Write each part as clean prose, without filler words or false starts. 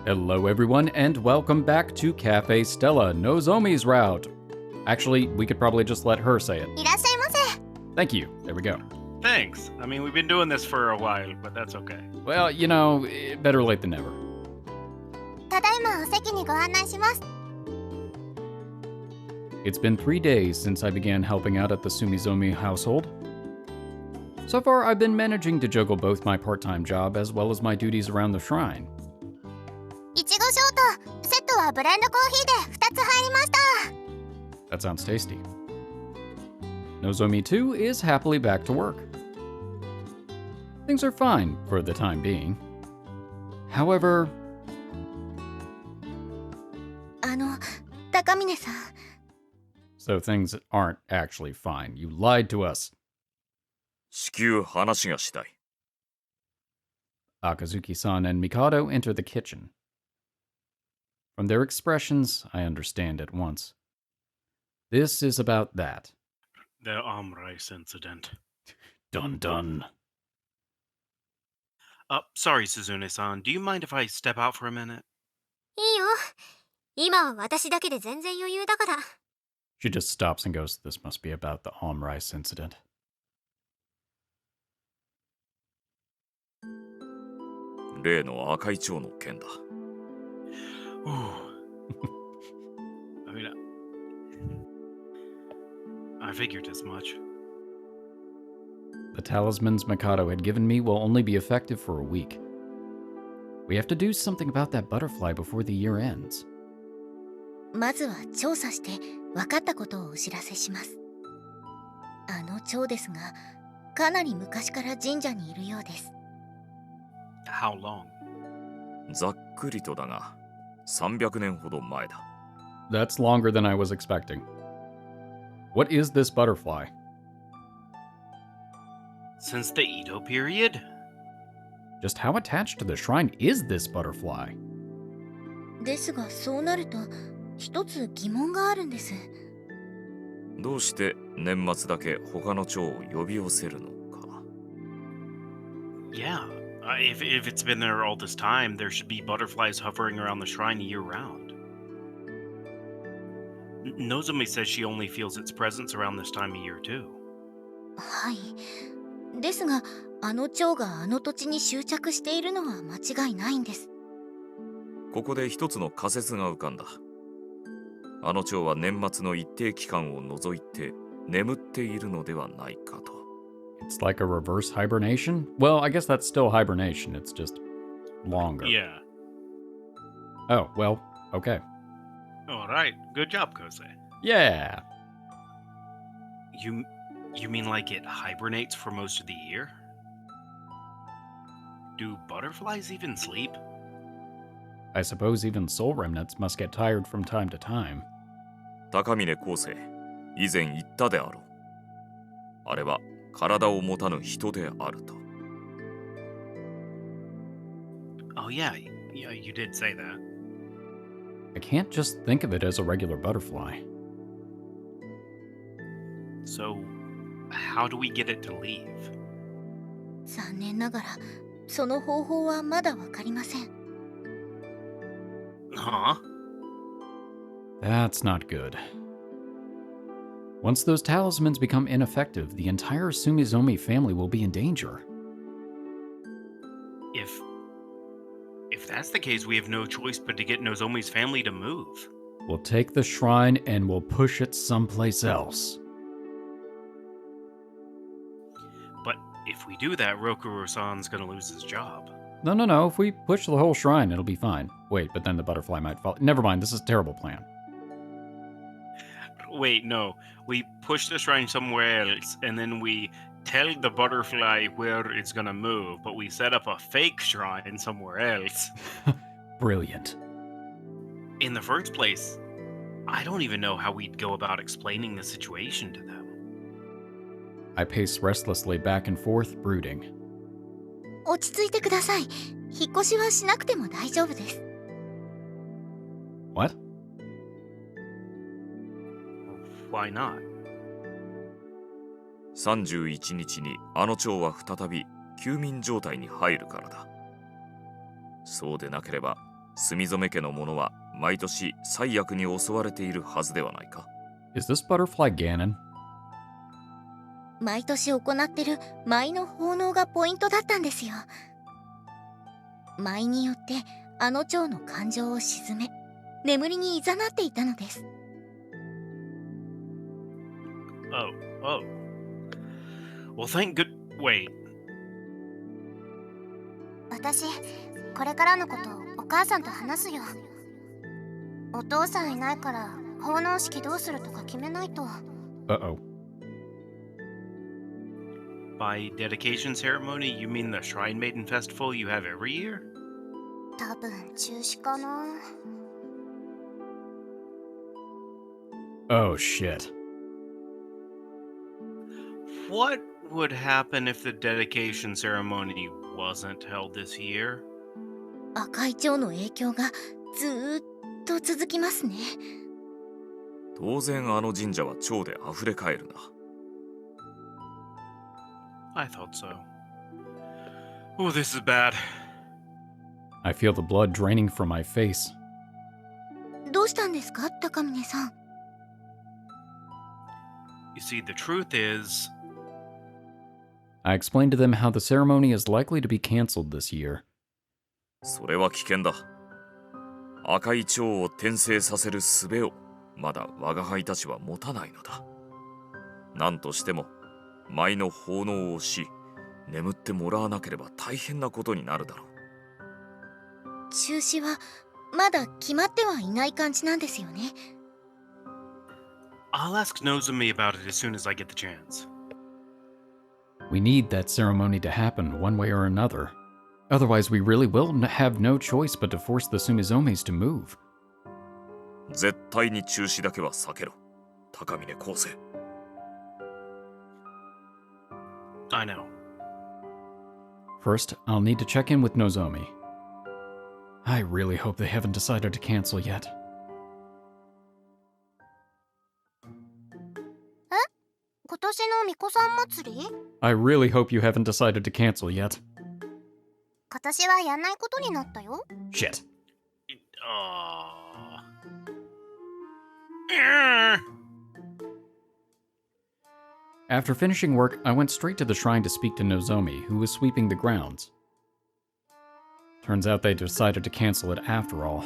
Hello everyone and welcome back to Café Stella, Nozomi's route. Actually, we could probably just let her say it. いらっしゃいませ。 Thank you. There we go. Thanks. I mean, we've been doing this for a while, but that's okay. Well, you know, better late than never. ただいまお席にご案内します。 It's been 3 days since I began helping out at the Sumizones household. So far, I've been managing to juggle both my part-time job as well as my duties around the shrine. いちごショート、セットはブレンドコーヒーで2つ入りました。 That sounds tasty. Nozomi too is happily back to work. Things are fine for the time being. However, 高峰さん。 so things aren't actually fine. You lied to us. 至急話がしたい。 Akazuki-san and Mikado enter the kitchen. From their expressions, I understand at once. This is about that. The rice incident. Dun dun. Sorry, Suzune-san. Do you mind if I step out for a minute? いいよ。今は私だけで全然余裕だから。 She just stops and goes, this must be about the rice incident. 例の赤い蝶の件だ。I mean, I figured as much. The talismans Mikado had given me will only be effective for a week. We have to do something about that butterfly before the year ends. まずは調査して分かったことをお知らせします。あの蝶ですが、かなり昔から神社にいるようです。 How long? ざっくりとだが、300年ほど前だ。That's longer than I was expecting. What is this butterfly? Since the Edo period? Just how attached to the shrine is this butterfly? ですが、そうなると一つ疑問があるんです。 どうして年末だけ他の蝶を呼び寄せるのか。 Yeah. If it's been there all this time, there should be butterflies hovering around the shrine year-round. Nozomi says she only feels its presence around this time of year, too. はい。ですが、あの蝶があの土地に執着しているのは間違いないんです。 ここで一つの仮説が浮かんだ。あの蝶は年末の一定期間を除いて眠っているのではないかと。 It's like a reverse hibernation? Well, I guess that's still hibernation. It's just longer. Yeah. Oh, well, okay. All right. Good job, Kose. Yeah. You mean like it hibernates for most of the year? Do butterflies even sleep? I suppose even soul remnants must get tired from time to time. 高峰康生、以前言ったであろう。あれは体を持たぬ人であると。 Oh yeah, you did say that. I can't just think of it as a regular butterfly. So, how do we get it to leave? 残念ながら、その方法はまだわかりません。 Huh? That's not good. Once those talismans become ineffective, the entire Sumizones family will be in danger. If that's the case, we have no choice but to get Nozomi's family to move. We'll take the shrine and we'll push it someplace else. But if we do that, Rokuro-san's gonna lose his job. No. If we push the whole shrine, it'll be fine. Wait, but then the butterfly might fall. Never mind, this is a terrible plan. Wait, no. We push the shrine somewhere else, and then we tell the butterfly where it's gonna move, but we set up a fake shrine somewhere else. Brilliant. In the first place, I don't even know how we'd go about explaining the situation to them. I pace restlessly back and forth, brooding. 落ち着いてください。引っ越しはしなくても大丈夫です。 What? Why not? 31日にあの蝶は再び休眠状態に入るからだ。そうでなければ墨染家の者は毎年災厄に襲われているはずではないか。 Is this butterfly Ganon? 毎年行ってる舞の奉納がポイントだったんですよ。舞によってあの蝶の感情を鎮め、眠りに誘っていたのです。Oh. Well, thank good. Wait. 私、これからのことお母さんと話すよ。お父さんいないから奉納式どうするとか決めないと。Uh-oh. By dedication ceremony, you mean the Shrine Maiden Festival you have every year? 多分中止かな。Oh, shit. What would happen if the dedication ceremony wasn't held this year? 赤い蝶の影響がずーっと続きますね。当然あの神社は蝶で溢れかえるな。 I thought so. Oh, this is bad. I feel the blood draining from my face. どうしたんですか、高峰さん。You see, the truth is, I explained to them how the ceremony is likely to be canceled this year. それは危険だ。赤い蝶を転生させる術をまだ我が輩たちは持たないのだ。何としても舞の奉納をし、眠ってもらわなければ大変なことになるだろう。中止はまだ決まってはいない感じなんですよね。I'll ask Nozomi about it as soon as I get the chance. We need that ceremony to happen one way or another. Otherwise, we really will have no choice but to force the Sumizones to move. 絶対に中止だけは避けろ。高峰康生。 I know. First, I'll need to check in with Nozomi. I really hope they haven't decided to cancel yet. 今年の巫女さん祭り？ I really hope you haven't decided to cancel yet. 今年はやんないことになったよ。Shit. After finishing work, I went straight to the shrine to speak to Nozomi, who was sweeping the grounds. Turns out they decided to cancel it after all.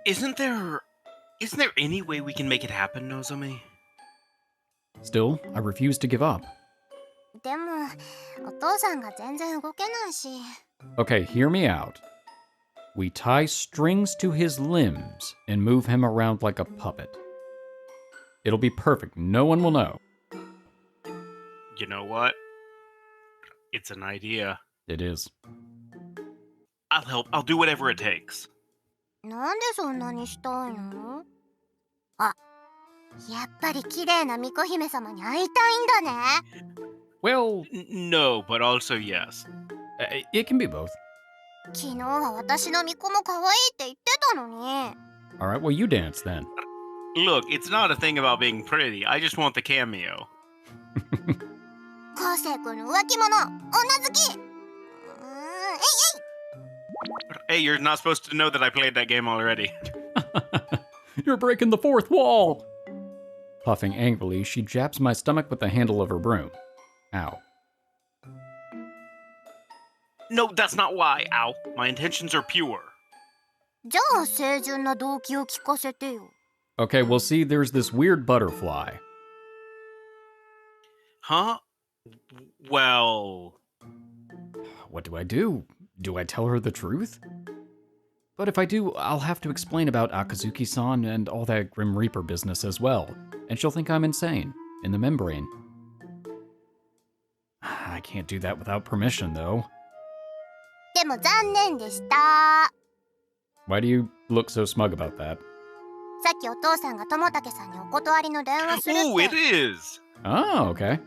Isn't there any way we can make it happen, Nozomi? Still, I refuse to give up. でも、お父さんが全然動けないし。Okay, hear me out. We tie strings to his limbs and move him around like a puppet. It'll be perfect. No one will know. You know what? It's an idea. It is. I'll help. I'll do whatever it takes. なんでそんなにしたいの？あ、やっぱり綺麗な巫女姫様に会いたいんだね。Well, No, but also yes. it can be both. 昨日は私の巫女も可愛いって言ってたのに。Alright, well, you dance then. Look, it's not a thing about being pretty. I just want the cameo. 昴生君の浮気者、女好き。Hey, you're not supposed to know that I played that game already. You're breaking the fourth wall! Puffing angrily, she japs my stomach with the handle of her broom. Ow. No, that's not why. Ow. My intentions are pure. じゃあ清純な動機を聞かせてよ。Okay, well, see, there's this weird butterfly. Huh? Well, What do I do? Do I tell her the truth? But if I do, I'll have to explain about Akazuki-san and all that Grim Reaper business as well, and she'll think I'm insane, in the membrane. I can't do that without permission, though. でも残念でした。 Why do you look so smug about that? さっきお父さんが友武さんにお断りの電話するって。 oh, it is. Oh, okay.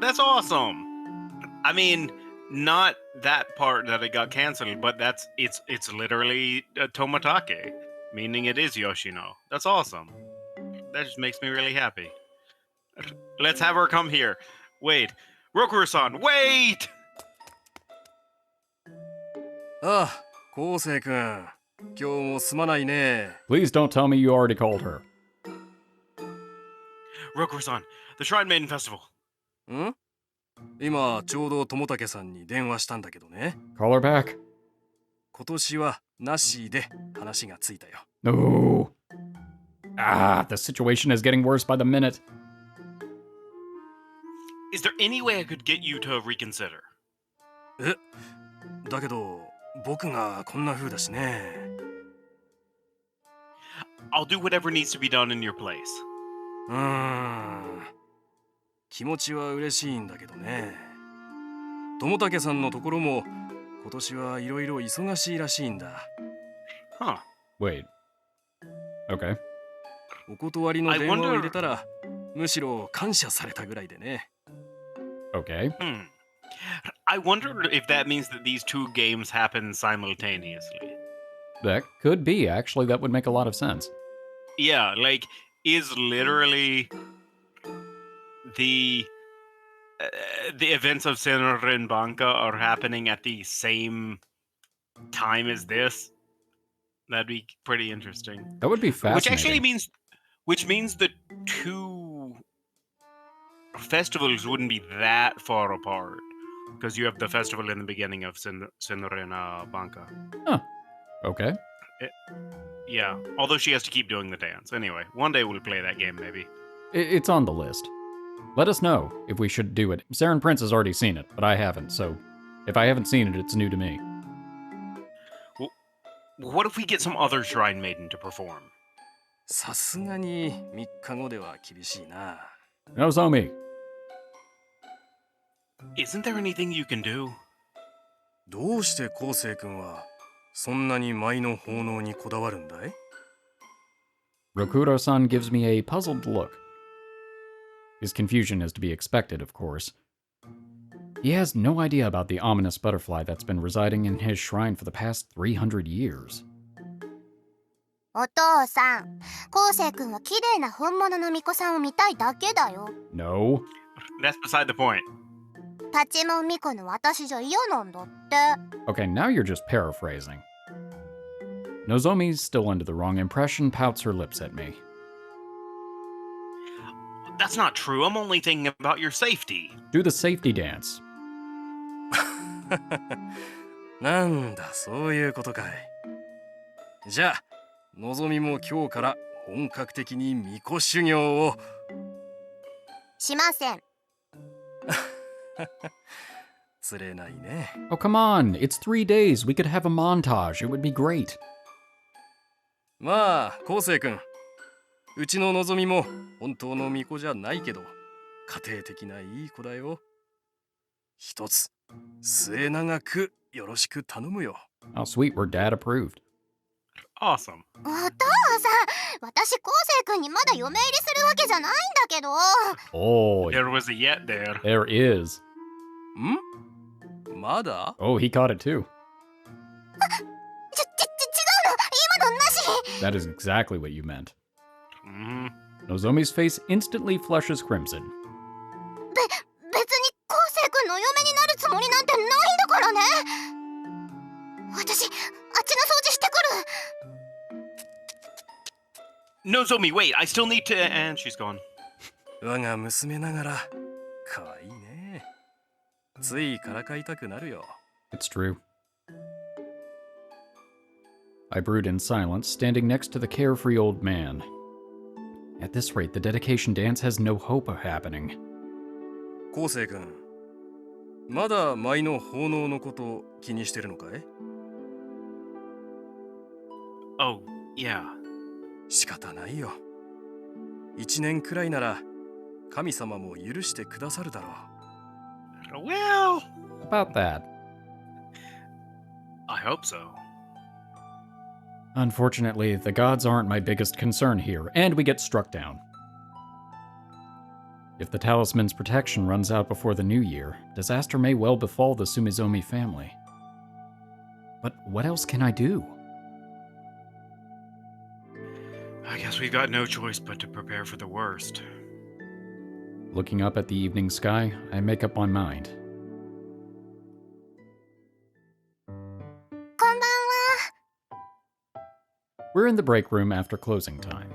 That's awesome. I mean, not that part that it got canceled, but it's literally a Tomatake, meaning it is Yoshino. That's awesome. That just makes me really happy. Let's have her come here. Wait, Rokuro-san, wait! ああ、昴生くん。今日もすまないね。 Please don't tell me you already called her. Rokuro-san, the Shrine Maiden Festival. ん今ちょうど友武さんに電話したんだけどね。 Call her back. 今年はなしで話がついたよ。 No. Ah, the situation is getting worse by the minute. Is there any way I could get you to reconsider? え、だけど僕がこんな風だしね。 I'll do whatever needs to be done in your place. 気持ちは嬉しいんだけどね。友武さんのところも今年はいろいろ忙しいらしいんだ。 Huh. Wait. Okay. お断りの電話を入れたらむしろ感謝されたぐらいでね。 Okay. I wonder if that means that these two games happen simultaneously. That could be, actually. That would make a lot of sense. Yeah, like, is literally the events of Senran Banka are happening at the same time as this? That'd be pretty interesting. That would be fascinating. Which means the two festivals wouldn't be that far apart. Because you have the festival in the beginning of Senran Banka. Okay. Yeah, although she has to keep doing the dance. Anyway, one day we'll play that game, maybe. It's on the list. Let us know if we should do it. Saren Prince has already seen it, but I haven't, so if I haven't seen it, it's new to me. Well, what if we get some other Shrine Maiden to perform? さすがに3日後では厳しいな。 Nozomi. Isn't there anything you can do? どうして昴生君はそんなに舞の奉納にこだわるんだい？ Rokuro-san gives me a puzzled look. His confusion is to be expected, of course. He has no idea about the ominous butterfly that's been residing in his shrine for the past 300 years. お父さん、昴生君は綺麗な本物の巫女さんを見たいだけだよ。 No. That's beside the point. パチモン巫女の私じゃ嫌なんだって。 Okay, now you're just paraphrasing. Nozomi's still under the wrong impression, pouts her lips at me. That's not true. I'm only thinking about your safety. Do the safety dance. なんだそういうことかい。じゃあのぞみも今日から本格的に巫女修行を。しません。つれないね。 Oh, come on. It's 3 days. We could have a montage. It would be great. まあ昴生君、うちののぞみも本当の巫女じゃないけど家庭的ないい子だよ。一つ末永くよろしく頼むよ。 How sweet, we're dad approved. Awesome. お父さん、私昴生君にまだ嫁入りするわけじゃないんだけど。 Oh, There was a yet there. there is. ん？まだ？ Oh, he caught it too. 違うの、今のなし。 That is exactly what you meant. Hmm. Nozomi's face instantly flushes crimson. 別に昴生君の嫁になるつもりなんてないんだからね。私、あっちの掃除してくる。 Nozomi, wait, I still need to... And she's gone. 我が娘ながら可愛いね。ついからかいたくなるよ。 It's true. I brood in silence, standing next to the carefree old man. At this rate, the dedication dance has no hope of happening. 昴生君、まだ舞の奉納のこと気にしてるのかい？ Oh, yeah. 仕方ないよ。1年くらいなら神様も許してくださるだろう。 Well, About that. I hope so. Unfortunately, the gods aren't my biggest concern here, and we get struck down. If the talisman's protection runs out before the new year, disaster may well befall the Sumizones family. But what else can I do? I guess we've got no choice but to prepare for the worst. Looking up at the evening sky, I make up my mind. We're in the break room after closing time.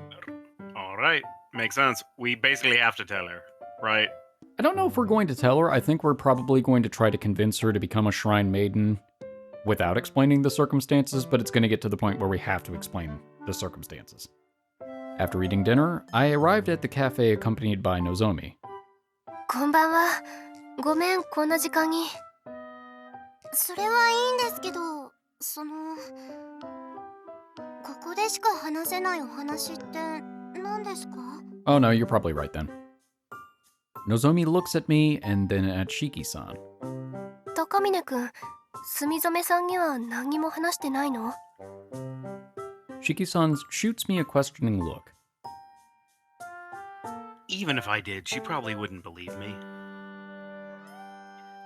All right, makes sense. We basically have to tell her, right? I don't know if we're going to tell her. I think we're probably going to try to convince her to become a shrine maiden without explaining the circumstances, but it's going to get to the point where we have to explain the circumstances. After eating dinner, I arrived at the cafe accompanied by Nozomi. こんばんは。ごめん、こんな時間に。それはいいんですけど、ここでしか話せないお話って何ですか？ Oh no, you're probably right then. Nozomi looks at me and then at Shiki-san. 高峰くん、住染さんには何も話してないの？ Shiki-san shoots me a questioning look. Even if I did, she probably wouldn't believe me.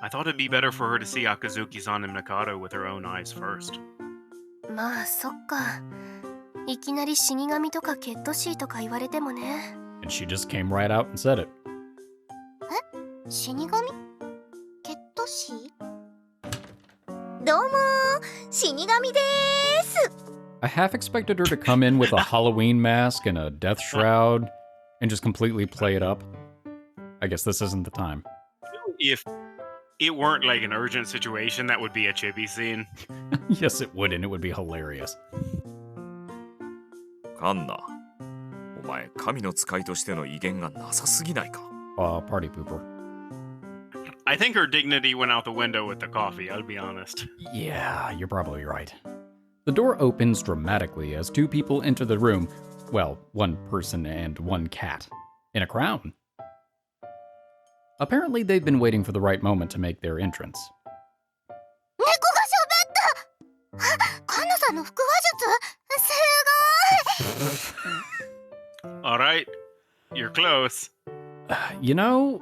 I thought it'd be better for her to see Akazuki-san and Mikado with her own eyes first. まあそっか。いきなり死神とかケットシーとか言われてもね。 And she just came right out and said it. 死神？ケットシー？どうも死神です。 I half expected her to come in with a Halloween mask and a death shroud and just completely play it up. I guess this isn't the time. If it weren't like an urgent situation, that would be a chibi scene. Yes, it would, and it would be hilarious. カンナ、お前神の使いとしての威厳がなさすぎないか？ Party pooper. I think her dignity went out the window with the coffee, I'll be honest. Yeah, you're probably right. The door opens dramatically as two people enter the room. Well, one person and one cat. In a crown. Apparently, they've been waiting for the right moment to make their entrance. 猫が喋った！あ、カンナさんの腹話術？すごーい！ All right, you're close. You know,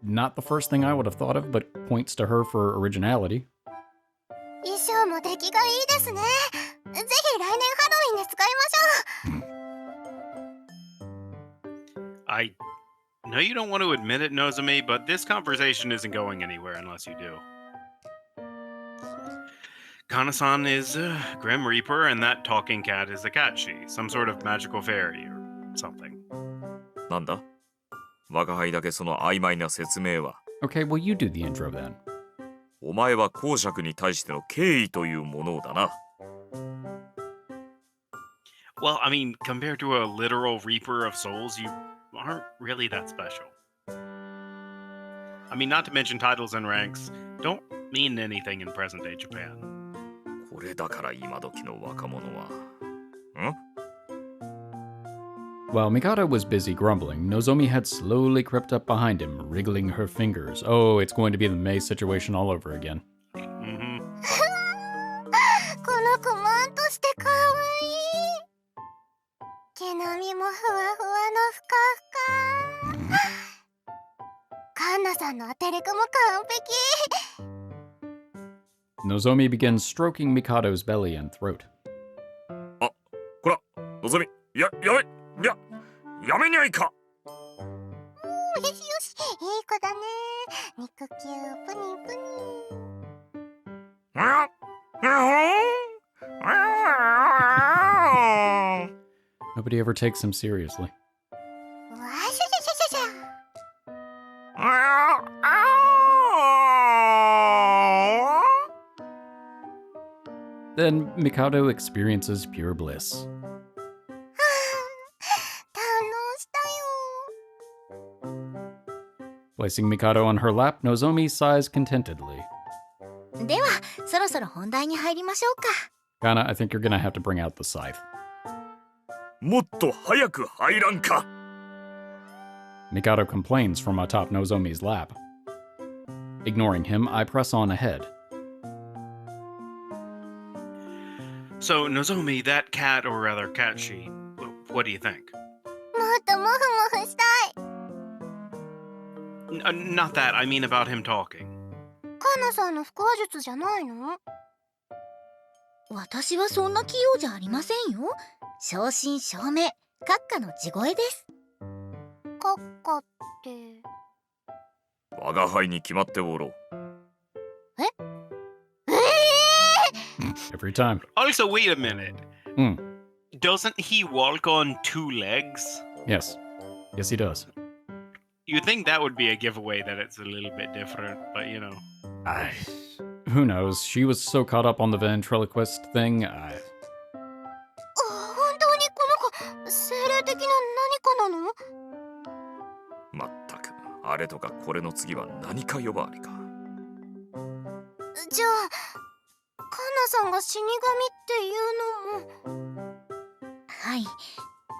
not the first thing I would have thought of, but points to her for originality. 衣装も出来がいいですね。ぜひ来年ハロウィンで使いましょう。 I know you don't want to admit it, Nozomi, but this conversation isn't going anywhere unless you do. Kana-san is a Grim Reaper, and that talking cat is a Katshi, some sort of magical fairy or something. なんだ？我が輩だけその曖昧な説明は。 Okay, well, you do the intro then. お前は公爵に対しての敬意というものだな。 Well, I mean, compared to a literal Reaper of Souls, you aren't really that special. I mean, not to mention titles and ranks don't mean anything in present-day Japan. これだから今時の若者は。ん？ While Mikado was busy grumbling, Nozomi had slowly crept up behind him, wriggling her fingers. Oh, it's going to be the May situation all over again. Mm-hmm. この子マンとしてかわいい。毛並みもふわふわのふかふか。カンナさんのアテレクも完璧。 Nozomi begins stroking Mikado's belly and throat. あ、こら、のぞみ、やめにゃいか。よしよし、いい子だね。肉球プニプニ。 Nobody ever takes him seriously. わしゃしゃしゃしゃしゃ。 Then Mikado experiences pure bliss. 堪能したよ。 Placing Mikado on her lap, Nozomi sighs contentedly. ではそろそろ本題に入りましょうか。 Kanna, I think you're gonna have to bring out the scythe. もっと早く入らんか。 Mikado complains from atop Nozomi's lap. Ignoring him, I press on ahead. So, Nozomi, that cat, or rather Katshi, what do you think? もっとモフモフしたい。 Not that, I mean about him talking. カンナさんの腹話術じゃないの？私はそんな器用じゃありませんよ。正真正銘、閣下の地声です。カッカって。我が輩に決まっておろう。 Every time. Also, wait a minute. Doesn't he walk on two legs? Yes. Yes, he does. You'd think that would be a giveaway that it's a little bit different, but Who knows? She was so caught up on the ventriloquist thing. 本当にこの子精霊的な何かなの？まったく、あれとかこれの次は何か呼ばわりか。じゃあカナさんが死神っていうのも。はい、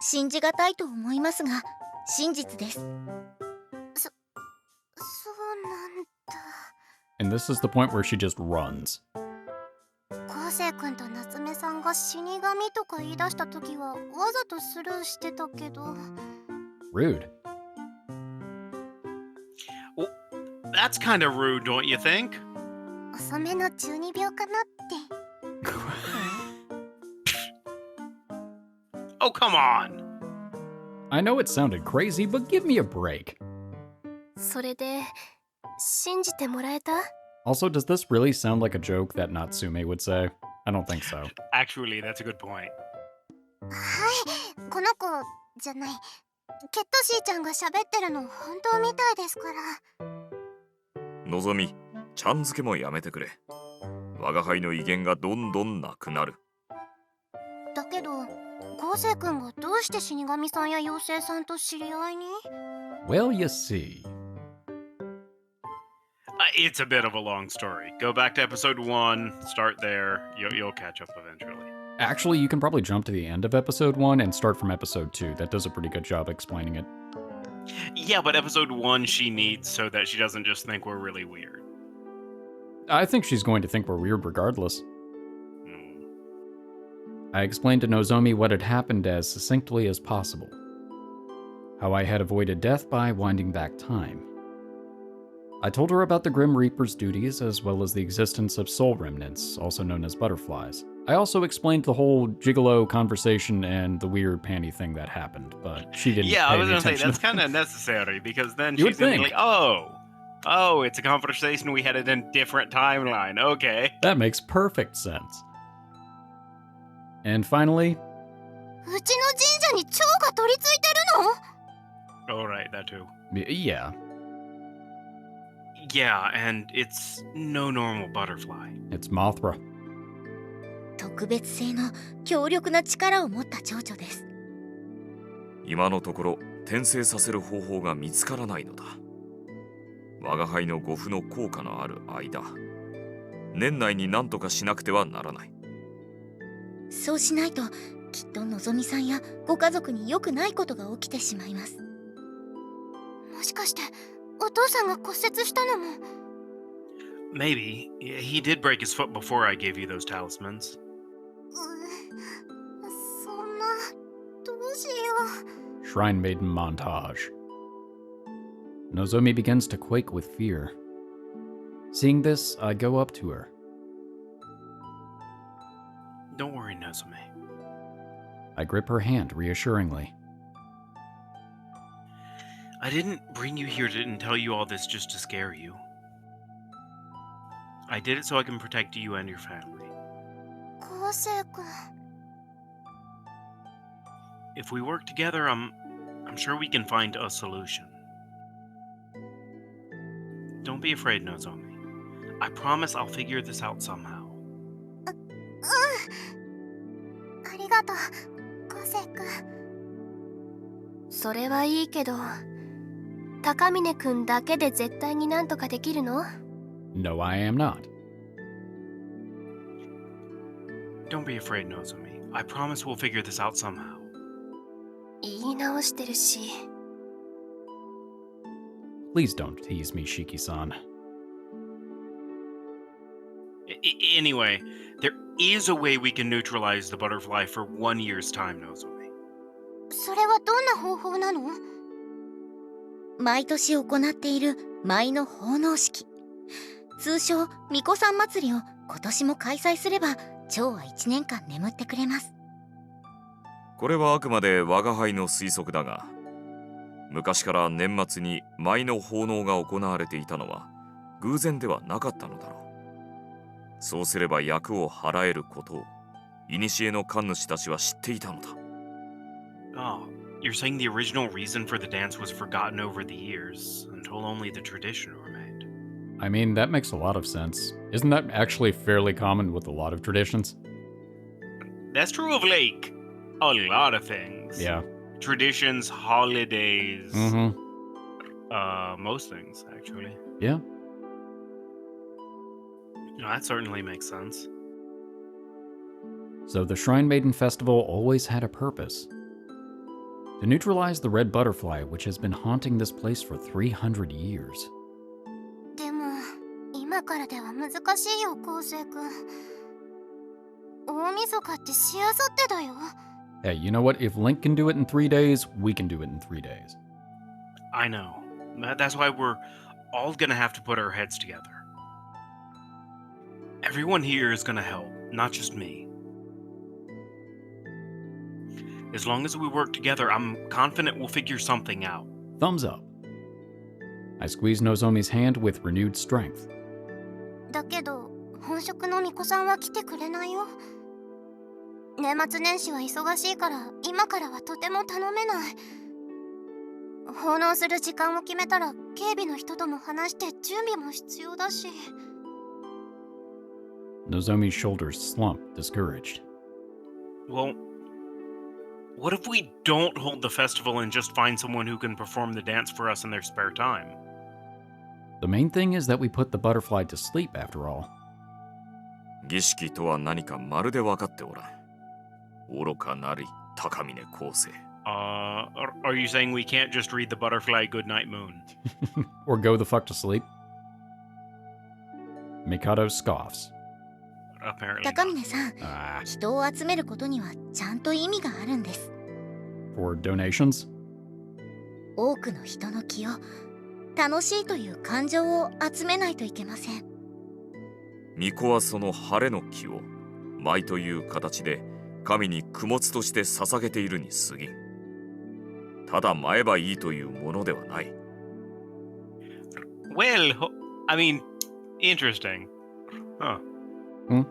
信じがたいと思いますが真実です。そうなんだ。 And this is the point where she just runs. 昴生君と夏目さんが死神とか言い出した時はわざとスルーしてたけど。 Rude. well, that's kind of rude, don't you think? 遅めの中二病かなって。 Oh, come on. I know it sounded crazy, but give me a break. それで信じてもらえた？ Also, does this really sound like a joke that Natsume would say? I don't think so. Actually, that's a good point. はい、この子じゃない、ケットシーちゃんが喋ってるの本当みたいですから。のぞみ、ちゃん付けもやめてくれ。我が輩の威厳がどんどんなくなる。だけど昴生君がどうして死神さんや妖精さんと知り合いに？ Well, you see. It's a bit of a long story. Go back to episode 1, start there. You'll catch up eventually. Actually, you can probably jump to the end of episode 1 and start from episode 2. That does a pretty good job explaining it. Yeah, but episode 1 she needs so that she doesn't just think we're really weird. I think she's going to think we're weird regardless. I explained to Nozomi what had happened as succinctly as possible. How I had avoided death by winding back time. I told her about the Grim Reaper's duties as well as the existence of soul remnants, also known as butterflies. I also explained the whole gigolo conversation and the weird panty thing that happened, but she didn't Yeah, pay I was any gonna say attention. that's kind of necessary because then You would she's gonna be think. like, oh, it's a conversation we had in a different timeline. Okay. That makes perfect sense. And finally, うちの神社に蝶が取り付いてるの？ All right, that too. yeah, Yeah, and it's no normal butterfly. it's Mothra. 特別性の強力な力を持った蝶々です。今のところ転生させる方法が見つからないのだ。我が輩の護符の効果のある間、年内に何とかしなくてはならない。そうしないときっとのぞみさんやご家族に良くないことが起きてしまいます。もしかしてお父さんが骨折したのも？ Maybe. He did break his foot before I gave you those talismans. そんな、どうしよう。 Shrine Maiden montage. Nozomi begins to quake with fear. Seeing this, I go up to her. Don't worry, Nozomi. I grip her hand reassuringly. I didn't bring you here and tell you all this just to scare you. I did it so I can protect you and your family. 昴生君。 If we work together, I'm sure we can find a solution. Don't be afraid, Nozomi. I promise I'll figure this out somehow. ありがとう、昴生君。それはいいけど、高峰君だけで絶対になんとかできるの？ No, I am not. Don't be afraid, Nozomi. I promise we'll figure this out somehow. 言い直してるし。 Please don't tease me, Shiki-san. Anyway, there is a way we can neutralize the butterfly for 1 year's time, Nozomi. それはどんな方法なの？毎年行っている舞の奉納式、通称巫女さん祭りを今年も開催すれば蝶は1年間眠ってくれます。これはあくまで我が輩の推測だが、昔から年末に舞の奉納が行われていたのは偶然ではなかったのだろう。そうすれば厄を払えることを古の神主たちは知っていたのだ。 Oh, you're saying the original reason for the dance was forgotten over the years until only the tradition remained. I mean, that makes a lot of sense. Isn't that actually fairly common with a lot of traditions? That's true of like a lot of things. Yeah. Traditions, holidays, Mm-hmm. most things actually. Yeah. No, that certainly makes sense. So the Shrine Maiden Festival always had a purpose. To neutralize the red butterfly, which has been haunting this place for 300 years. でも今からでは難しいよ昴生君。大晦日ってしあさってだよ。 Hey, you know what? If Link can do it in 3 days, we can do it in 3 days. I know. That's why we're all gonna have to put our heads together. Everyone here is gonna help, not just me. As long as we work together, I'm confident we'll figure something out. Thumbs up. I squeeze Nozomi's hand with renewed strength. だけど本職の巫女さんは来てくれないよ。年末年始は忙しいから今からはとても頼めない。奉納する時間を決めたら警備の人とも話して準備も必要だし。 Nozomi's shoulders slump, discouraged. Well, what if we don't hold the festival and just find someone who can perform the dance for us in their spare time? The main thing is that we put the butterfly to sleep, after all. 儀式とは何かまるで分かっておらん。愚かなり高峰昴生。Are you saying we can't just read the butterfly goodnight moon? Or go the fuck to sleep? Mikado scoffs. Apparently. 高峰さん、 Ah, 人を集めることにはちゃんと意味があるんです。 for donations? 多くの人の気を、楽しいという感情を集めないといけません。巫女はその晴れの気を舞という形で神に供物として捧げているに過ぎん。ただ舞えばいいというものではない。 Well, I mean, interesting. Huh. Hmm?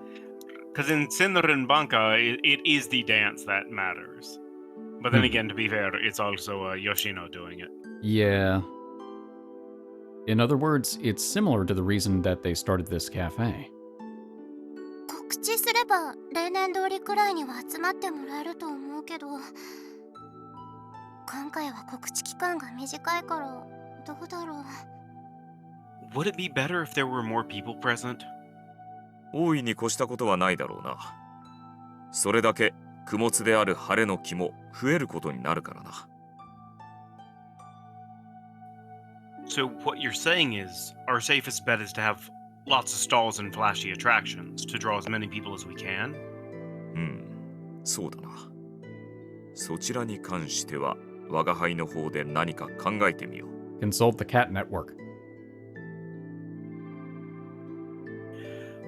Because in Sinrin Banka, it is the dance that matters. But then again, to be fair, it's also Yoshino doing it. Yeah. In other words, it's similar to the reason that they started this cafe. 告知すれば例年通りくらいには集まってもらえると思うけど、今回は告知期間が短いからどうだろう。 Would it be better if there were more people present? 大いに越したことはないだろうな。それだけ供物である晴れの気も増えることになるからな。 So what you're saying is, our safest bet is to have lots of stalls and flashy attractions to draw as many people as we can? うん、そうだな。そちらに関しては我が輩の方で何か考えてみよう。 Consult the cat network.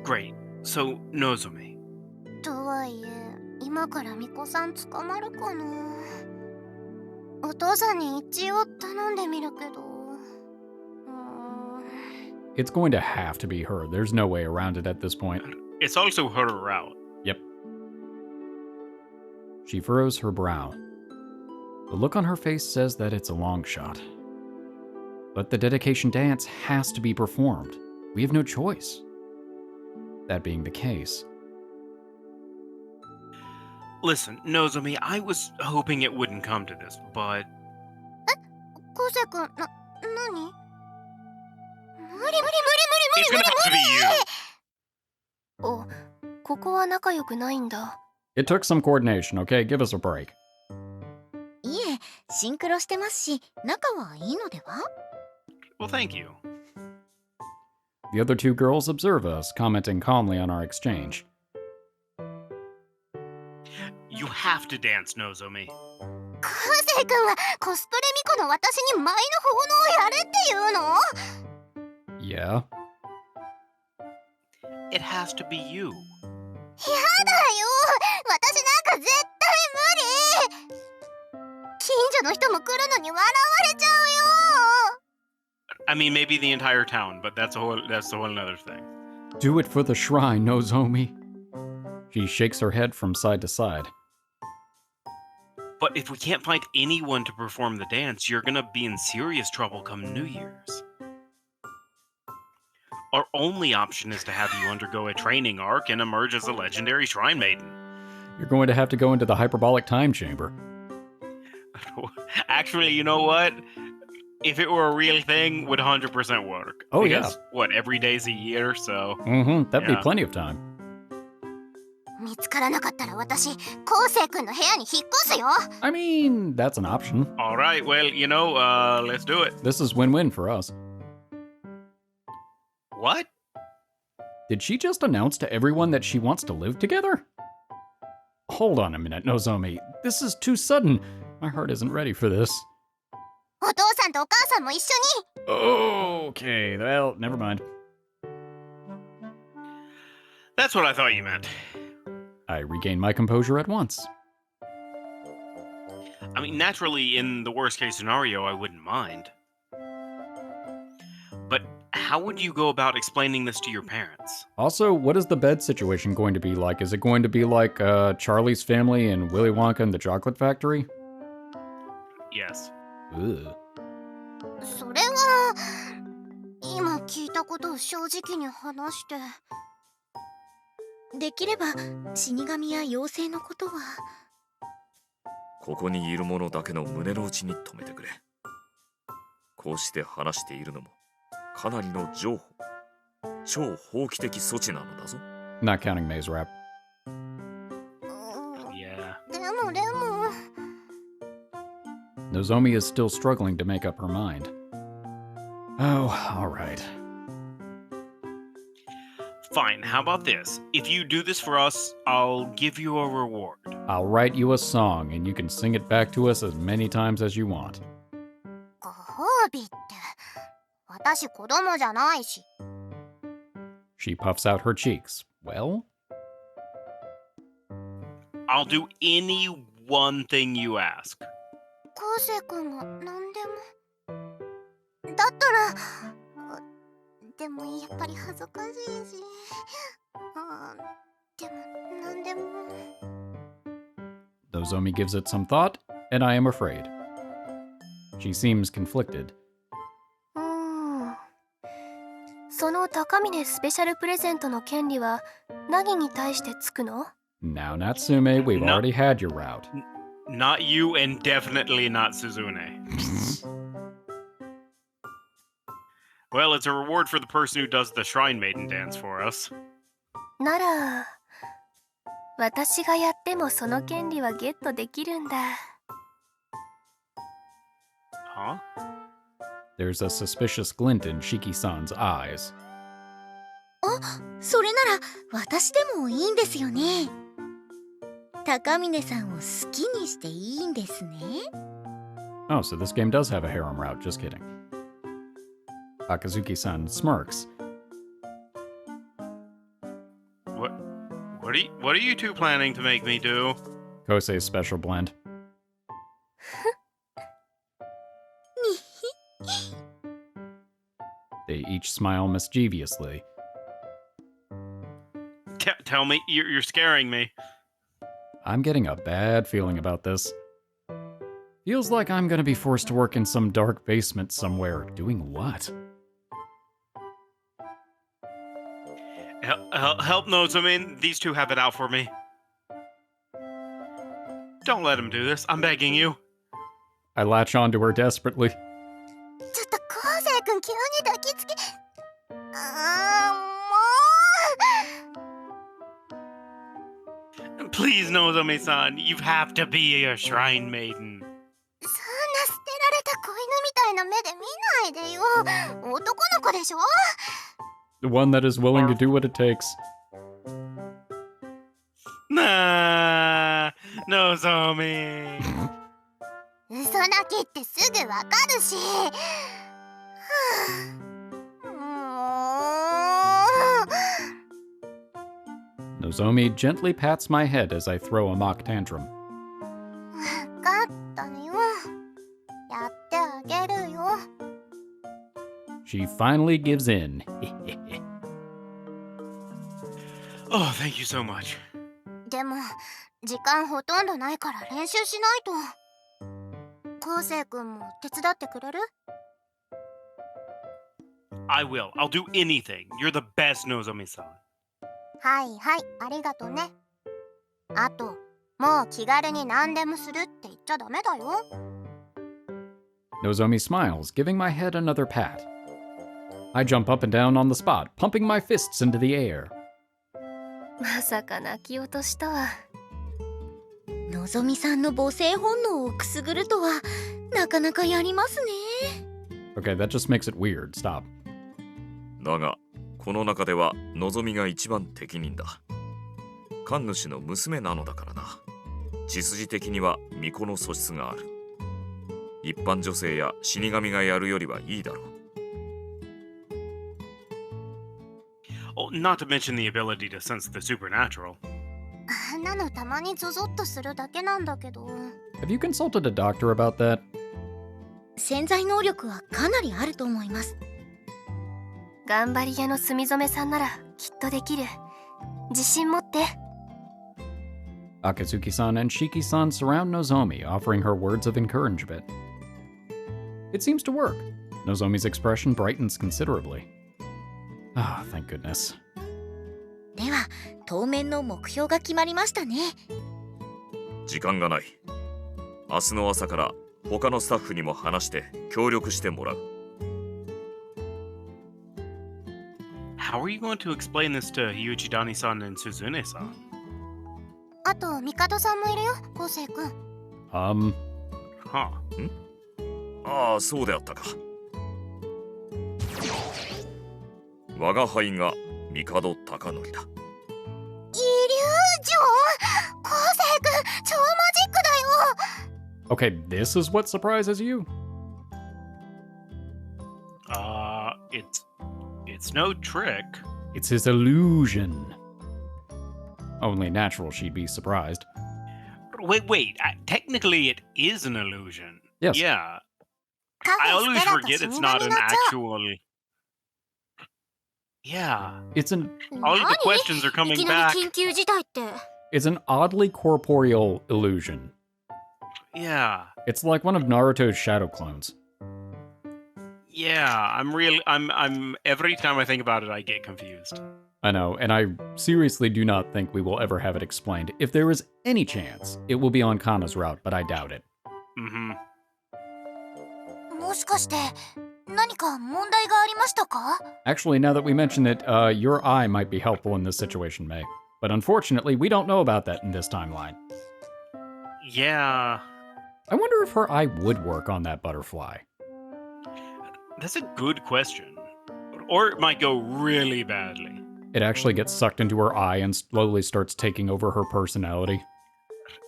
Great. So, Nozomi. とはいえ今から巫女さん捕まるかな。お父さんに一応頼んでみるけど。It's going to have to be her. There's no way around it at this point. It's also her route. Yep. She furrows her brow. The look on her face says that it's a long shot. But the dedication dance has to be performed. We have no choice. That being the case. Listen, Nozomi, I was hoping it wouldn't come to this, but 昴生君、何？ it's gonna have to be you. お、ここは仲良くないんだ。 It took some coordination, okay? Give us a break. いえ、シンクロしてますし、仲はいいのでは？ Well, thank you. The other two girls observe us, commenting calmly on our exchange. You have to dance, Nozomi. 昴生君はコスプレ巫女の私に舞の奉納をやれって言うの？ Yeah. It has to be you. やだよ、私なんか絶対無理。近所の人も来るのに笑われちゃうよ。 I mean, maybe the entire town, but that's a whole another thing. Do it for the shrine, Nozomi. She shakes her head from side to side. But if we can't find anyone to perform the dance, you're gonna be in serious trouble come New Year's. Our only option is to have you undergo a training arc and emerge as a legendary Shrine Maiden. You're going to have to go into the hyperbolic time chamber. Actually, you know what? If it were a real thing, would 100% work. Oh, because, yeah. what, every day's a year, so... That'd Yeah. be plenty of time. 見つからなかったら私昴生君の部屋に引っ越すよ。 I mean, that's an option. Alright, well, let's do it. This is win-win for us. What? Did she just announce to everyone that she wants to live together? Hold on a minute, Nozomi. This is too sudden. My heart isn't ready for this. お父さんとお母さんも一緒に。 Okay, well, never mind. That's what I thought you meant. I regain my composure at once. I mean, naturally, in the worst case scenario, I wouldn't mind. But how would you go about explaining this to your parents? Also, what is the bed situation going to be like? Is it going to be like Charlie's family in Willy Wonka and the Chocolate Factory? Yes. Ugh. それは今聞いたことを正直に話して。できれば死神や妖精のことは。ここにいる者だけの胸の内に留めてくれ。こうして話しているのもかなりの譲歩、超法規的措置なのだぞ。 Not counting maze wrap. Yeah. でも。 Nozomi is still struggling to make up her mind. Oh, alright. Fine, how about this? If you do this for us, I'll give you a reward. I'll write you a song and you can sing it back to us as many times as you want. ご褒美って私子供じゃないし。 She puffs out her cheeks. Well? I'll do any one thing you ask. 昴生君が何でも。だったらでもやっぱり恥ずかしいし。でも何でも。 Nozomi gives it some thought, and I am afraid. She seems conflicted. その高峰スペシャルプレゼントの権利は何に対してつくの？ Now, Natsume, we've No. already had your route. Not you, and definitely not Suzune. Well, it's a reward for the person who does the Shrine Maiden dance for us. なら私がやってもその権利はゲットできるんだ。 Huh? There's a suspicious glint in Shiki-san's eyes. それなら私でもいいんですよね。高峰さんを好きにしていいんですね。 Oh, so this game does have a harem route, just kidding. Akazuki-san smirks. What are you two planning to make me do? Kosei's special blend. They each smile mischievously. Tell me, you're scaring me. I'm getting a bad feeling about this. Feels like I'm gonna be forced to work in some dark basement somewhere. Doing what? Help Nozomi, these two have it out for me. Don't let him do this, I'm begging you. I latch onto her desperately. ちょっと昴生君急に抱きつき。Please, Nozomi-san, you have to be a Shrine Maiden. そんな捨てられた子犬みたいな目で見ないでよ。男の子でしょ。 The one that is willing to do what it takes. Nah, Nozomi. 嘘泣きってすぐわかるし。Nozomi gently pats my head as I throw a mock tantrum. わかったよ。やってあげるよ。 She finally gives in. Oh, thank you so much. でも時間ほとんどないから練習しないと。昴生君も手伝ってくれる？ I will. I'll do anything. You're the best, Nozomi-san. はいはい、ありがとね。あと、もう気軽に何でもするって言っちゃダメだよ。Nozomi smiles, giving my head another pat. I jump up and down on the spot, pumping my fists into the air. まさか泣き落としとは。のぞみさんの母性本能をくすぐるとはなかなかやりますね。 Okay, that just makes it weird. Stop. だがこの中ではのぞみが一番適任だ。神主の娘なのだからな。血筋的には巫女の素質がある。一般女性や死神がやるよりはいいだろう。Oh, not to mention the ability to sense the supernatural. あんなのたまにゾゾッとするだけなんだけど。 Have you consulted a doctor about that? 潜在能力はかなりあると思います。頑張り屋の墨染さんならきっとできる。自信持って。Akazuki-san and Shiki-san surround Nozomi, offering her words of encouragement. It seems to work. Nozomi's expression brightens considerably. Ah, thank goodness. では当面の目標が決まりましたね。時間がない。明日の朝から他のスタッフにも話して協力してもらう。How are you going to explain this to Hyuchidani-san and Suzune-san? あと帝さんもいるよ、昴生君。Huh. ああ、そうであったか。我が輩が帝貴則だ。イリュージョン。昴生君、超マジックだよ。 Okay, this is what surprises you? It's no trick. It's his illusion. Only natural she'd be surprised. Wait. Technically, it is an illusion. Yes. Yeah. カフ I ェ always ステラと forget 死 it's 神 not の an 蝶。 actual. Yeah. It's an All of the questions are い coming きな back. り緊急事態って。 it's an oddly corporeal illusion. Yeah. It's like one of Naruto's shadow clones. Yeah. I'm every time I think about it, I get confused. I know, and I seriously do not think we will ever have it explained. If there is any chance, it will be on Kanna's route, but I doubt it. Mm-hmm. もしかして何か問題がありましたか？ Actually, now that we mention it, your eye might be helpful in this situation, May. But unfortunately, we don't know about that in this timeline. Yeah. I wonder if her eye would work on that butterfly. That's a good question. Or it might go really badly. It actually gets sucked into her eye and slowly starts taking over her personality.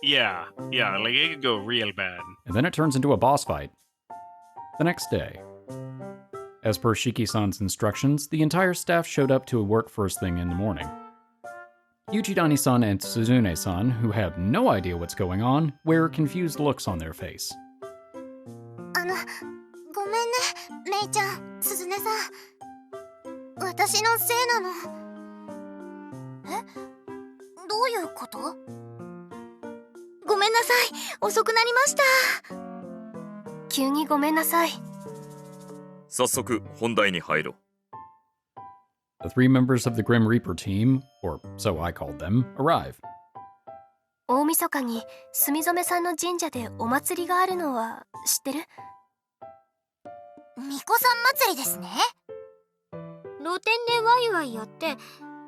Yeah. Like it could go real bad. And then it turns into a boss fight. The next day. As per Shiki-san's instructions, the entire staff showed up to work first thing in the morning. Yuchidani-san and Suzune-san, who have no idea what's going on, wear confused looks on their face. ごめんね、メイちゃん、すずねさん。私のせいなの。え？どういうこと？ごめんなさい、遅くなりました。急にごめんなさい。早速本題に入ろう。The three members of the Grim Reaper team, or so I called them, arrive. 大晦日に墨染さんの神社でお祭りがあるのは知ってる？巫女さん祭りですね。露店でワイワイやって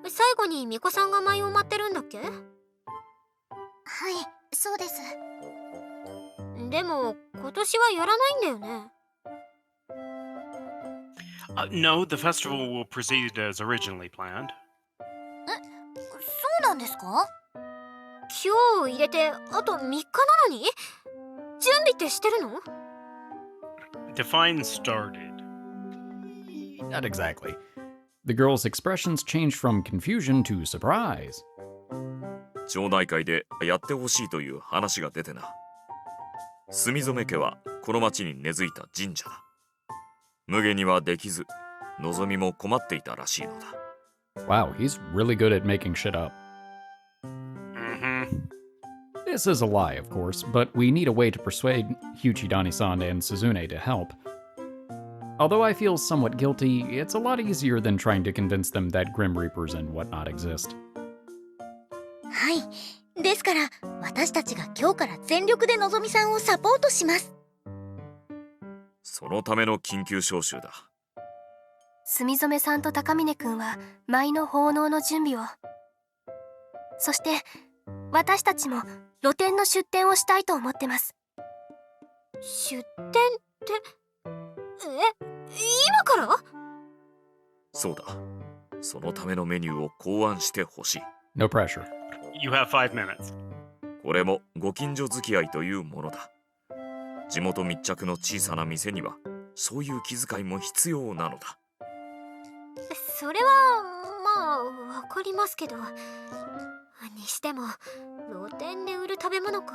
最後に巫女さんが舞を舞ってるんだっけ？はい、そうです。でも今年はやらないんだよね。No, the festival will proceed as originally planned. そうなんですか？今日入れてあと3日なのに準備ってしてるの？ Define started. Not exactly. The girl's expressions changed from confusion to surprise. 町内会でやってほしいという話が出てな。墨染家はこの町に根付いた神社だ。無下にはできず、のぞみも困っていたらしいのだ。Wow, he's really good at making shit up. Mm-hmm. This is a lie, of course, but we need a way to persuade Hyuchidani-san and Suzune to help. Although I feel somewhat guilty, it's a lot easier than trying to convince them that Grim Reapers and whatnot exist. はい。ですから、私たちが今日から全力でのぞみさんをサポートします。そのための緊急招集だ。墨染さんと高峰くんは舞の奉納の準備を。そして私たちも露店の出店をしたいと思ってます。出店って今から？そうだ。そのためのメニューを考案してほしい。No pressure. You have 5 minutes. これもご近所付き合いというものだ。地元密着の小さな店にはそういう気遣いも必要なのだ。それはまあわかりますけど、にしても露店で売る食べ物か。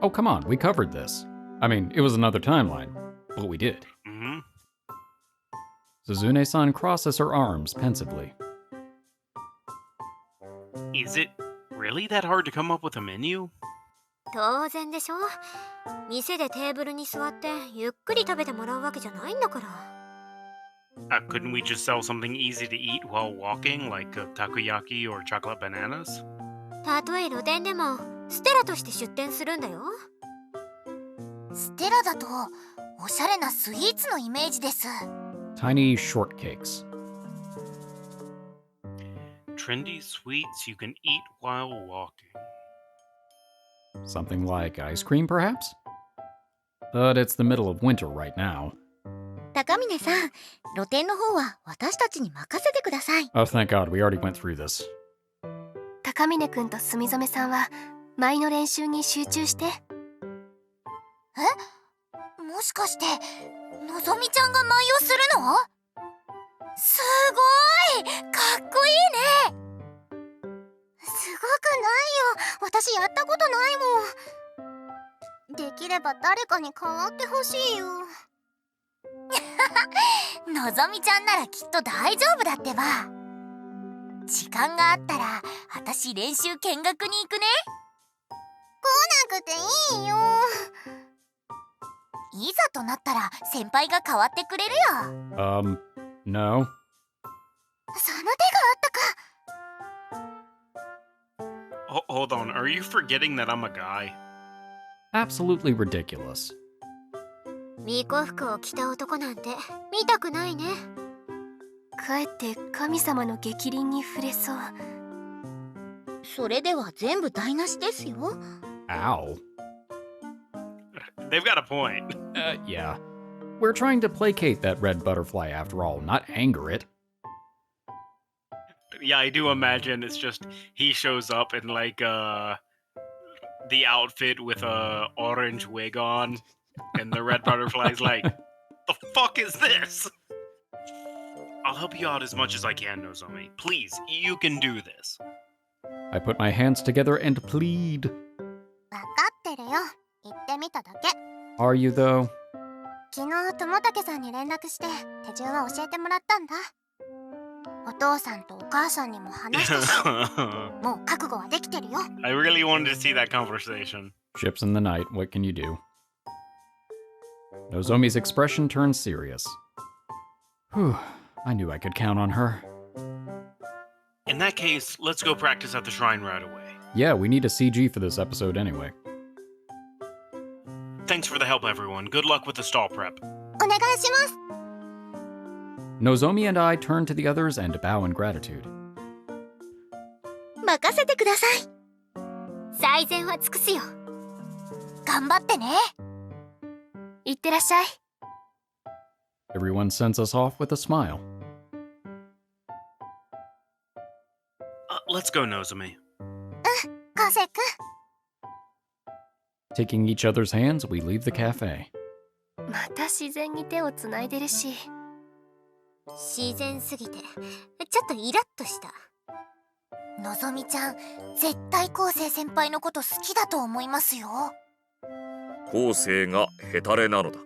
Oh, come on, we covered this. I mean, it was another timeline, but we did. Mm-hmm. Suzune-san crosses her arms pensively. Is it really that hard to come up with a menu? 当然でしょ。店でテーブルに座ってゆっくり食べてもらうわけじゃないんだから。Couldn't we just sell something easy to eat while walking, like takoyaki or chocolate bananas? たとえ露店でもステラとして出店するんだよ。ステラだとおしゃれなスイーツのイメージです。Tiny shortcakes. Trendy sweets you can eat while walking. Something like ice cream, perhaps? But it's the middle of winter right now. 高峰さん、露店の方は私たちに任せてください。Oh, thank God, we already went through this. 高峰くんと墨染さんは舞の練習に集中して。もしかしてのぞみちゃんが舞をするの？すごい！かっこいいね！すごくないよ。私やったことないもん。できれば誰かに代わってほしいよ。のぞみちゃんならきっと大丈夫だってば。時間があったら私練習見学に行くね。来なくていいよ。いざとなったら先輩が代わってくれるよ。No. その手があったか。Hold on, are you forgetting that I'm a guy? Absolutely ridiculous. 巫女服を着た男なんて見たくないね。かえって神様の逆鱗に触れそう。それでは全部台無しですよ。Ow. They've got a point. Yeah. We're trying to placate that red butterfly after all, not anger it. Yeah, I do imagine it's just he shows up in like the outfit with a orange wig on, and the red butterfly's like, "The fuck is this?" I'll help you out as much as I can, Nozomi. Please, you can do this. I put my hands together and plead. わかってるよ。言ってみただけ。Are you though? 昨日友武さんに連絡して手順は教えてもらったんだ。お父さんとお母さんにも話したし、もう覚悟はできてるよ。I really wanted to see that conversation. Ships in the night, what can you do? Nozomi's expression turns serious. Whew, I knew I could count on her. In that case, let's go practice at the shrine right away. Yeah, we need a CG for this episode anyway. Thanks for the help, everyone. Good luck with the stall prep. お願いします。Nozomi and I turn to the others and bow in gratitude. 任せてください。最善は尽くすよ。頑張ってね。いってらっしゃい。Everyone sends us off with a smile. Let's go, Nozomi. 昴生君。Taking each other's hands, we leave the cafe. また自然に手をつないでるし。自然すぎてちょっとイラッとした。のぞみちゃん、絶対昴生先輩のこと好きだと思いますよ。後世がヘタレなのだ。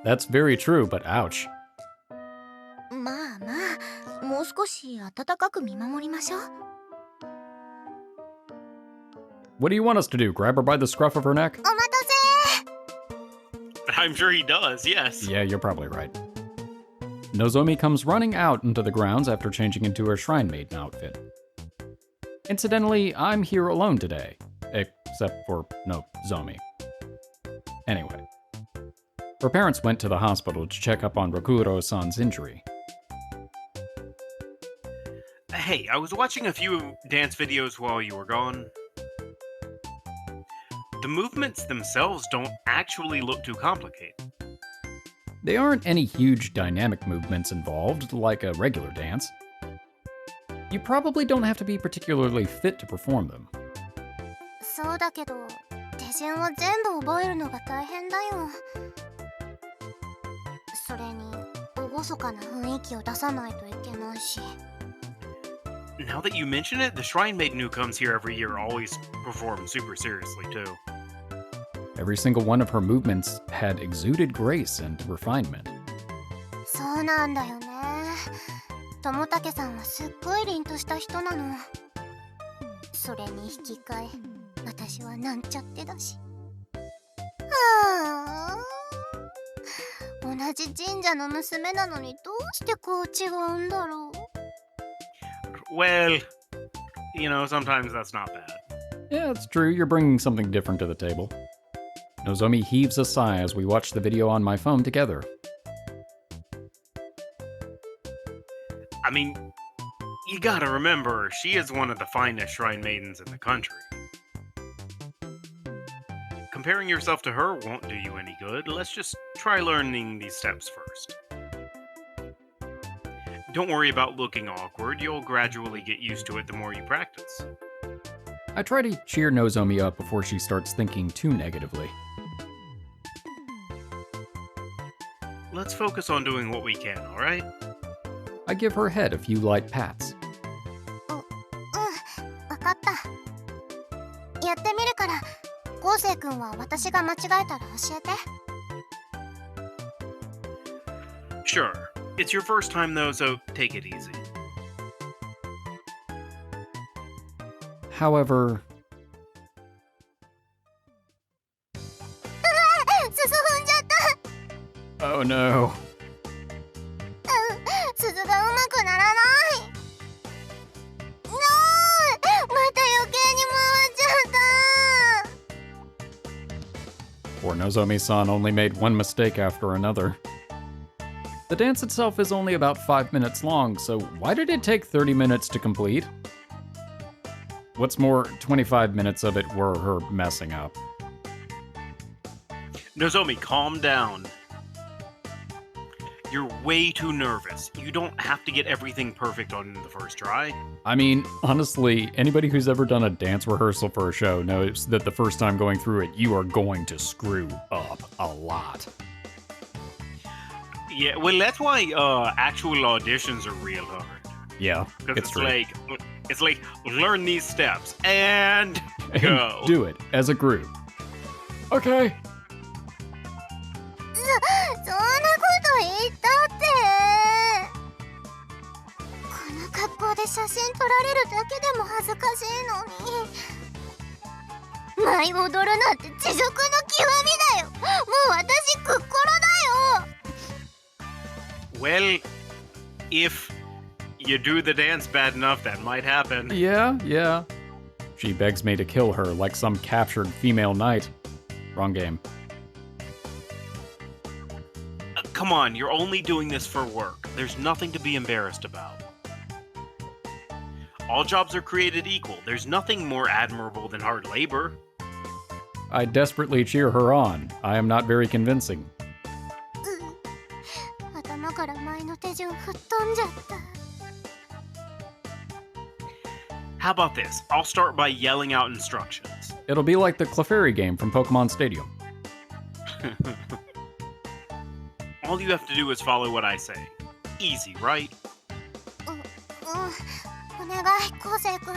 That's very true, but ouch. まあまあ、もう少し温かく見守りましょう。What do you want us to do? Grab her by the scruff of her neck? お待たせ I'm sure he does, yes. Yeah, you're probably right. Nozomi comes running out into the grounds after changing into her shrine maiden outfit. Incidentally, I'm here alone today. Except for Nozomi. Anyway. Her parents went to the hospital to check up on Rokuro-san's injury. Hey, I was watching a few dance videos while you were gone. The movements themselves don't actually look too complicated. They aren't any huge dynamic movements involved, like a regular dance. You probably don't have to be particularly fit to perform them. そうだけど手順を全部覚えるのが大変だよ。それに厳かな雰囲気を出さないといけないし。Now that you mention it, the shrine maiden who comes here every year always performs super seriously too. Every single one of her movements had exuded grace and refinement. そうなんだよね。友武さんはすっごい凛とした人なの。それに引き換え、私はなんちゃってだし。はあ。同じ神社の娘なのにどうしてこう違うんだろう。Well, you know, sometimes that's not bad. Yeah, it's true, you're bringing something different to the table. Nozomi heaves a sigh as we watch the video on my phone together. I mean, you gotta remember, she is one of the finest shrine maidens in the country. Comparing yourself to her won't do you any good. Let's just try learning these steps first. Don't worry about looking awkward. You'll gradually get used to it the more you practice. I try to cheer Nozomi up before she starts thinking too negatively. Let's focus on doing what we can, alright? I give her head a few light pats. わかった。やってみるから、昴生君は私が間違えたら教えて。Sure. It's your first time though, so take it easy. However, 鈴踏んじゃった。 oh no. 鈴がうまくならない。また余計に回っちゃった。 Poor Nozomi-san only made one mistake after another. The dance itself is only about 5 minutes long, so why did it take 30 minutes to complete? What's more, 25 minutes of it were her messing up. Nozomi, calm down. You're way too nervous. You don't have to get everything perfect on the first try. I mean, honestly, anybody who's ever done a dance rehearsal for a show knows that the first time going through it, you are going to screw up a lot. Yeah, well, that's why actual auditions are real hard. Yeah, Because it's true. it's like learn these steps and And go. do it as a group. Okay. そんなこと言ったって。この格好で写真撮られるだけでも恥ずかしいのに。舞踊るなんて地獄の極みだよ。もう私クッコロだよ。 Well, if you do the dance bad enough, that might happen. Yeah. She begs me to kill her like some captured female knight. Wrong game. Come on, you're only doing this for work. There's nothing to be embarrassed about. All jobs are created equal. There's nothing more admirable than hard labor. I desperately cheer her on. I am not very convincing. 頭から前の手順吹っ飛んじゃった。 How about this? I'll start by yelling out instructions. It'll be like the Clefairy game from Pokemon Stadium. All you have to do is follow what I say. Easy, right? お願い、昴生君。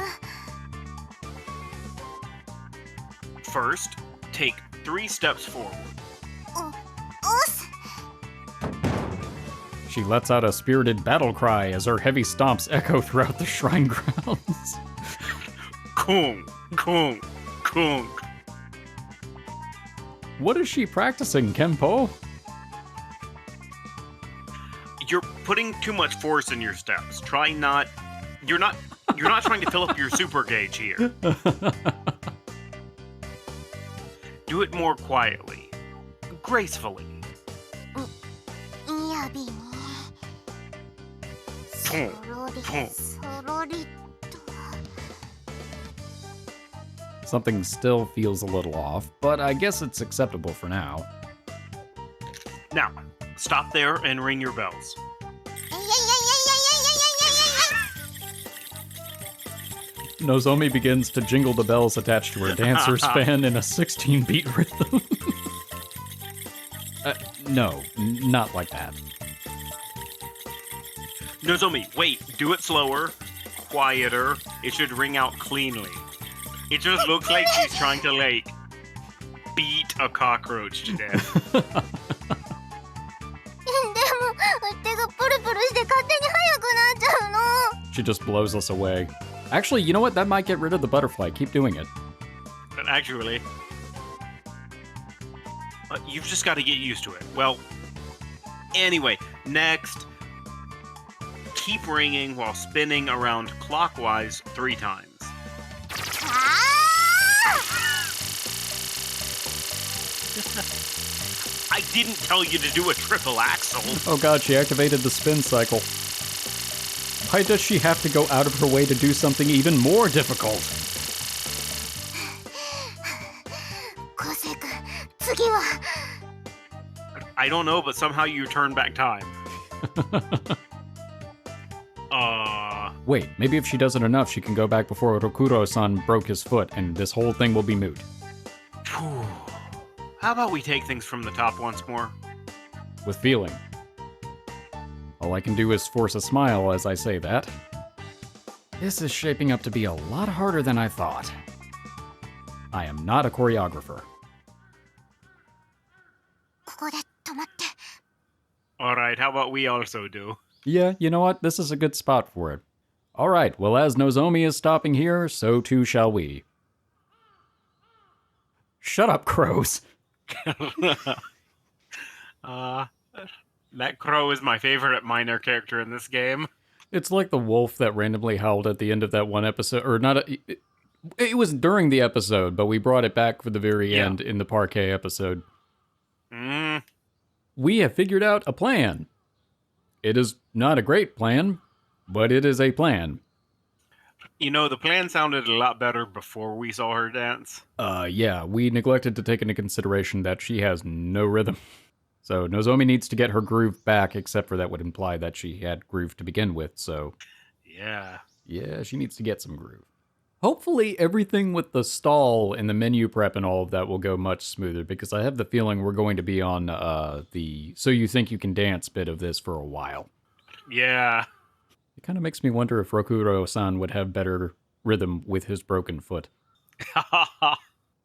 First, take 3 steps forward. おす。 She lets out a spirited battle cry as her heavy stomps echo throughout the shrine grounds. Kung, kung, Kunk. What is she practicing, Kenpo? You're putting too much force in your steps. Try not. You're not trying to fill up your super gauge here. Do it more quietly, gracefully. 雅びにそろりそろりと Something still feels a little off, but I guess it's acceptable for now. Now, stop there and ring your bells. Nozomi begins to jingle the bells attached to her dancer's fan in a 16-beat rhythm. No, not like that. Nozomi, wait, do it slower, quieter. It should ring out cleanly. It just looks like she's trying to, like, beat a cockroach to death. でも手がプルプルして勝手に速くなっちゃうの She just blows us away. Actually, you know what? That might get rid of the butterfly. Keep doing it. But actually, you've just got to get used to it. Well, anyway, next, keep ringing while spinning around clockwise 3 times. I didn't tell you to do a triple axel. Oh god, she activated the spin cycle. Why does she have to go out of her way to do something even more difficult? 昴生君次は I don't know, but somehow you turn back time. Wait, maybe if she does it enough, she can go back before Rokuro-san broke his foot, and this whole thing will be moot. Phew. How about we take things from the top once more? With feeling. All I can do is force a smile as I say that. This is shaping up to be a lot harder than I thought. I am not a choreographer. ここで止まって Alright, how about we also do? Yeah, you know what? This is a good spot for it. Alright, well as Nozomi is stopping here, so too shall we. Shut up, crows! That crow is my favorite minor character in this game. It's like the wolf that randomly howled at the end of that one episode, or not. It was during the episode, but we brought it back for the very end in the parquet episode. We have figured out a plan. It is not a great plan, but it is a plan. You know, the plan sounded a lot better before we saw her dance. Yeah, we neglected to take into consideration that she has no rhythm. So Nozomi needs to get her groove back, except for that would imply that she had groove to begin with, so... Yeah, she needs to get some groove. Hopefully everything with the stall and the menu prep and all of that will go much smoother, because I have the feeling we're going to be on the So You Think You Can Dance bit of this for a while. Yeah. It kind of makes me wonder if Rokuro-san would have better rhythm with his broken foot.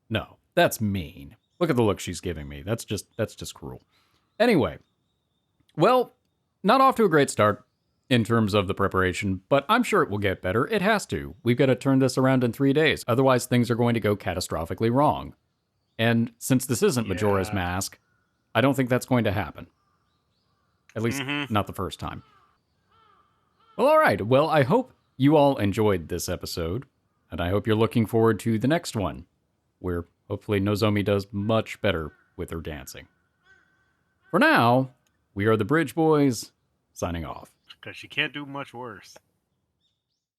No, that's mean. Look at the look she's giving me. That's just cruel. Anyway, well, not off to a great start in terms of the preparation, but I'm sure it will get better. It has to. We've got to turn this around in 3 days. Otherwise, things are going to go catastrophically wrong. And since this isn't Majora's Mask, I don't think that's going to happen. At least, not the first time. Well, all right. Well, I hope you all enjoyed this episode, and I hope you're looking forward to the next one, where hopefully Nozomi does much better with her dancing. For now, we are the Bridge Boys, signing off. Because she can't do much worse.